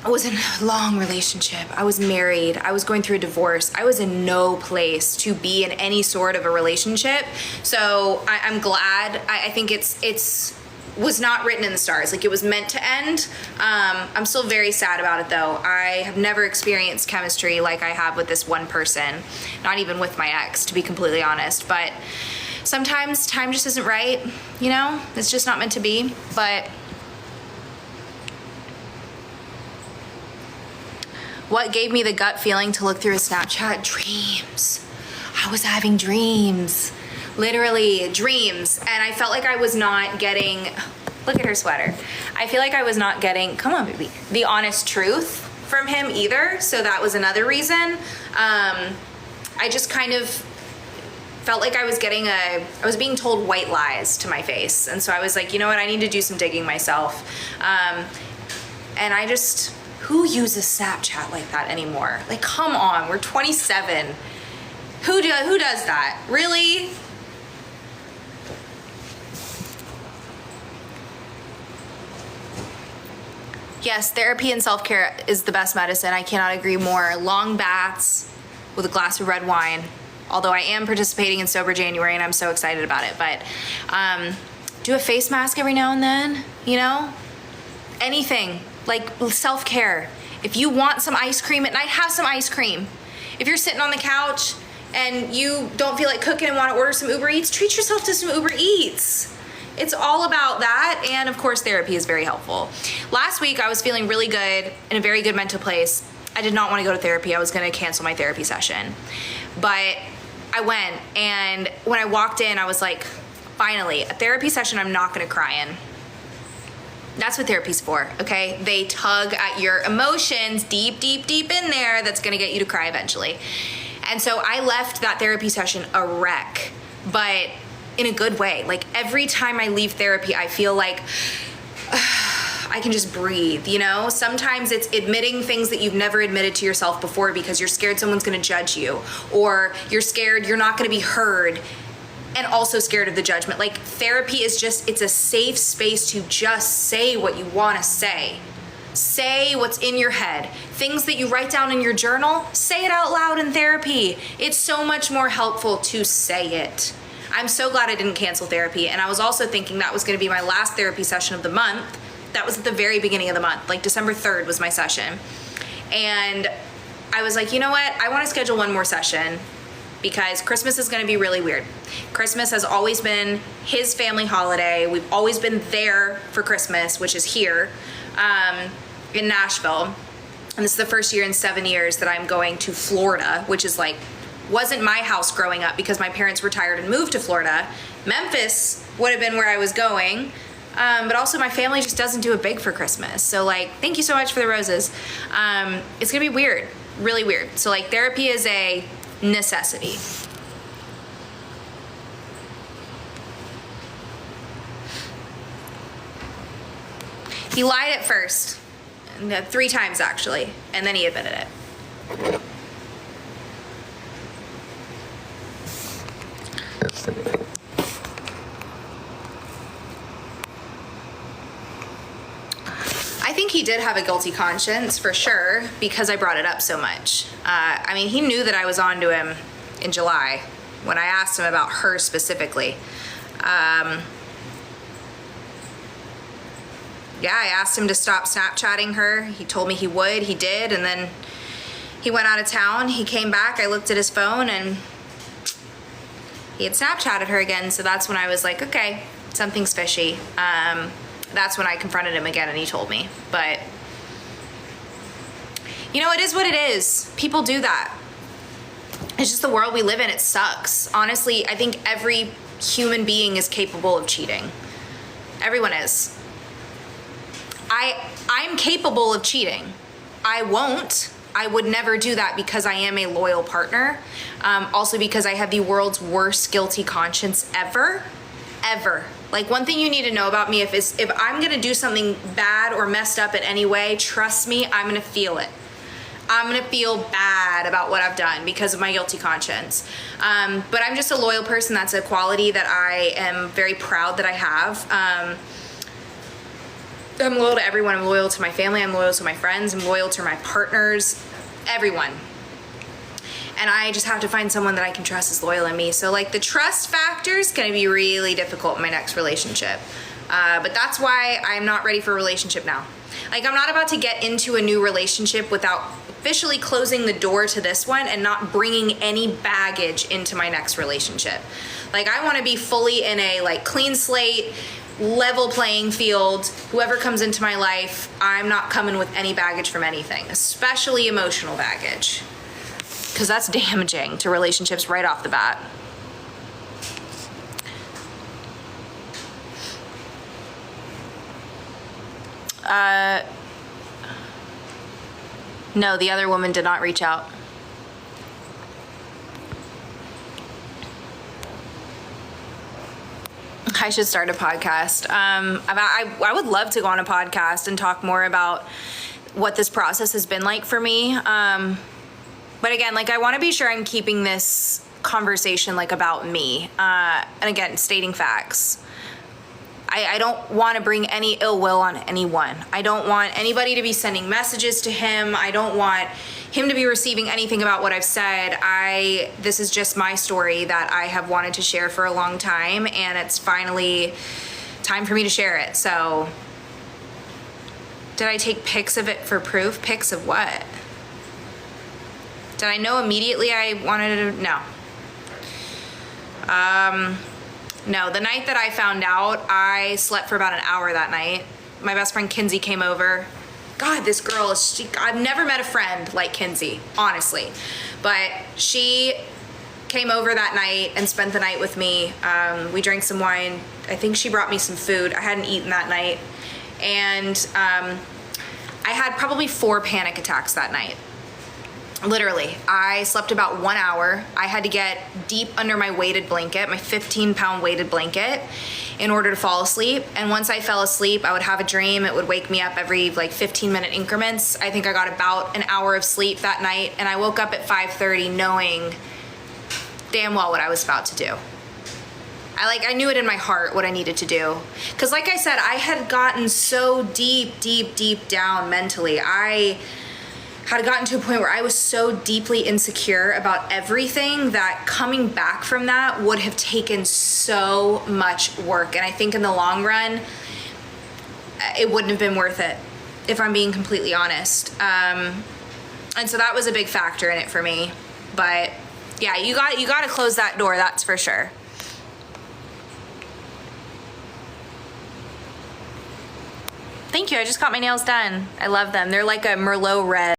I was in a long relationship. I was married. I was going through a divorce. I was in no place to be in any sort of a relationship. So I'm glad. I think it's was not written in the stars. Like, it was meant to end. I'm still very sad about it though. I have never experienced chemistry like I have with this one person, not even with my ex, to be completely honest. But sometimes time just isn't right, you know? It's just not meant to be. But what gave me the gut feeling to look through his Snapchat? Dreams. I was having dreams. Literally dreams. And I felt like I was not getting, look at her sweater. I feel like I was not getting, come on baby, the honest truth from him either. So that was another reason. I just kind of felt like I was being told white lies to my face. And so I was like, you know what, I need to do some digging myself. And I just, who uses Snapchat like that anymore? Like, come on, we're 27. Who does that? Really? Yes, therapy and self-care is the best medicine. I cannot agree more. Long baths with a glass of red wine. Although I am participating in Sober January and I'm so excited about it. But do a face mask every now and then, you know? Anything, like self-care. If you want some ice cream at night, have some ice cream. If you're sitting on the couch and you don't feel like cooking and want to order some Uber Eats, treat yourself to some Uber Eats. It's all about that, and of course therapy is very helpful. Last week I was feeling really good, in a very good mental place. I did not want to go to therapy. I was going to cancel my therapy session. But I went, and when I walked in I was like, finally, a therapy session I'm not going to cry in. That's what therapy's for, okay? They tug at your emotions deep, deep, deep in there. That's gonna get you to cry eventually. And so I left that therapy session a wreck, but in a good way. Like, every time I leave therapy, I feel like I can just breathe, you know? Sometimes it's admitting things that you've never admitted to yourself before because you're scared someone's gonna judge you, or you're scared you're not gonna be heard, and also scared of the judgment. Like, therapy is just, it's a safe space to just say what you wanna say. Say what's in your head. Things that you write down in your journal, say it out loud in therapy. It's so much more helpful to say it. I'm so glad I didn't cancel therapy. And I was also thinking that was gonna be my last therapy session of the month. That was at the very beginning of the month, like December 3rd was my session. And I was like, you know what? I wanna schedule one more session because Christmas is gonna be really weird. Christmas has always been his family holiday. We've always been there for Christmas, which is here in Nashville. And this is the first year in 7 years that I'm going to Florida, which is like, wasn't my house growing up because my parents retired and moved to Florida. Memphis would have been where I was going. But also my family just doesn't do it big for Christmas. So like, thank you so much for the roses. It's gonna be weird, really weird. So like, therapy is a necessity. He lied at first, 3 times actually, and then he admitted it. I think he did have a guilty conscience for sure because I brought it up so much. I mean, he knew that I was on to him in July when I asked him about her specifically. Yeah, I asked him to stop Snapchatting her. He told me he would, he did, and then he went out of town. He came back, I looked at his phone and he had Snapchatted her again, so that's when I was like, okay, something's fishy. That's when I confronted him again and he told me. But, you know, it is what it is. People do that. It's just the world we live in. It sucks. Honestly, I think every human being is capable of cheating. Everyone is. I'm capable of cheating. I won't. I would never do that because I am a loyal partner. Also because I have the world's worst guilty conscience ever. Like, one thing you need to know about me, if I'm gonna do something bad or messed up in any way, trust me, I'm gonna feel it. I'm gonna feel bad about what I've done because of my guilty conscience. But I'm just a loyal person. That's a quality that I am very proud that I have. I'm loyal to everyone. I'm loyal to my family. I'm loyal to my friends. I'm loyal to my partners, everyone. And I just have to find someone that I can trust is loyal to me. So like the trust factor is gonna be really difficult in my next relationship. But that's why I'm not ready for a relationship now. Like I'm not about to get into a new relationship without officially closing the door to this one and not bringing any baggage into my next relationship. Like I wanna be fully in a like clean slate, level playing field. Whoever comes into my life, I'm not coming with any baggage from anything, especially emotional baggage, because that's damaging to relationships right off the bat. No, the other woman did not reach out. I should start a podcast. I would love to go on a podcast and talk more about what this process has been like for me. But again, like I want to be sure I'm keeping this conversation like about me. And again, stating facts. I don't want to bring any ill will on anyone. I don't want anybody to be sending messages to him. I don't want him to be receiving anything about what I've said. This is just my story that I have wanted to share for a long time, and it's finally time for me to share it. So, did I take pics of it for proof? Pics of what? Did I know immediately I wanted to? No. No, the night that I found out, I slept for about an hour that night. My best friend Kinsey came over. God, this girl, I've never met a friend like Kinsey, honestly. But she came over that night and spent the night with me. We drank some wine. I think she brought me some food. I hadn't eaten that night. And I had probably 4 panic attacks that night. Literally, I slept about 1 hour. I had to get deep under my weighted blanket, my 15-pound weighted blanket, in order to fall asleep. And once I fell asleep, I would have a dream. It would wake me up every like 15-minute increments. I think I got about an hour of sleep that night, and I woke up at 5:30 knowing damn well what I was about to do. I knew it in my heart what I needed to do. Because like I said, I had gotten so deep down mentally. I had gotten to a point where I was so deeply insecure about everything that coming back from that would have taken so much work. And I think in the long run, it wouldn't have been worth it, if I'm being completely honest. And so that was a big factor in it for me. But yeah, you got to close that door, that's for sure. Thank you, I just got my nails done. I love them. They're like a Merlot red.